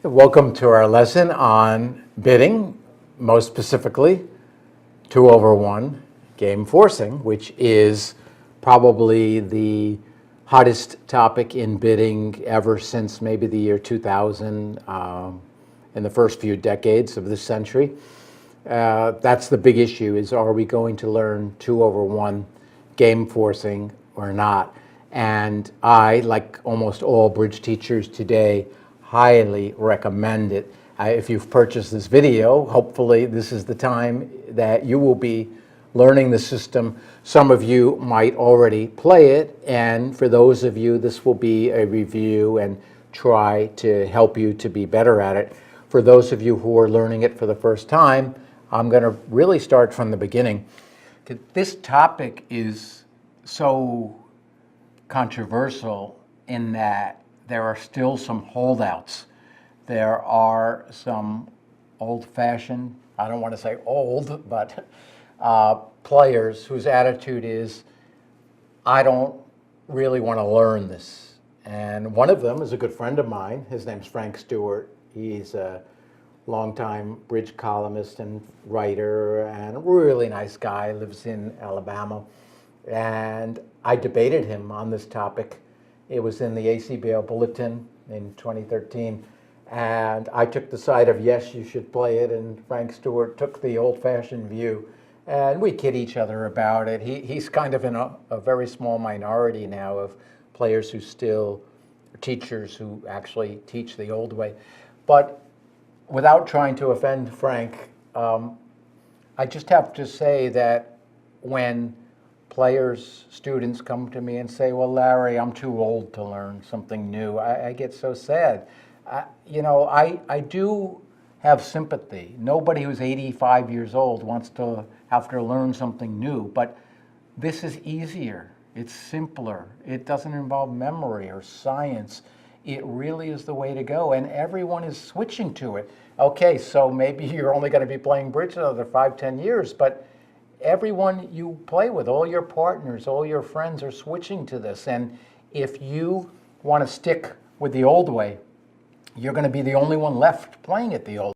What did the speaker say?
Welcome to our lesson on bidding, most specifically 2/1 game forcing, which is probably the hottest topic in bidding ever since maybe the year 2000, in the first few decades of this century. That's the big issue, is are we going to learn 2/1 game forcing or not? And I, like almost all bridge teachers today, highly recommend it. If you've purchased this video, hopefully this is the time that you will be learning the system. Some of you might already play it, and for those of you, this will be a review and try to help you to be better at it. For those of you who are learning it for the first time, I'm going to really start from the beginning. This topic is so controversial in that there are still some holdouts. There are some old-fashioned, I don't want to say old, but players whose attitude is, I don't really want to learn this. And one of them is a good friend of mine. His name's Frank Stewart. He's a longtime bridge columnist and writer, and a really nice guy, lives in Alabama. And I debated him on this topic. It was in the ACBL Bulletin in 2013. And I took the side of, yes, you should play it, and Frank Stewart took the old-fashioned view. And we kid each other about it. He's kind of in a very small minority now of players who still, teachers who actually teach the old way. But without trying to offend Frank, I just have to say that when players, students come to me and say, well, Larry, I'm too old to learn something new, I get so sad. I do have sympathy. Nobody who's 85 years old wants to have to learn something new, but this is easier. It's simpler. It doesn't involve memory or science. It really is the way to go, and everyone is switching to it. Okay, so maybe you're only going to be playing bridge another 5-10 years, but everyone you play with, all your partners, all your friends are switching to this. And if you want to stick with the old way, you're going to be the only one left playing it the old way.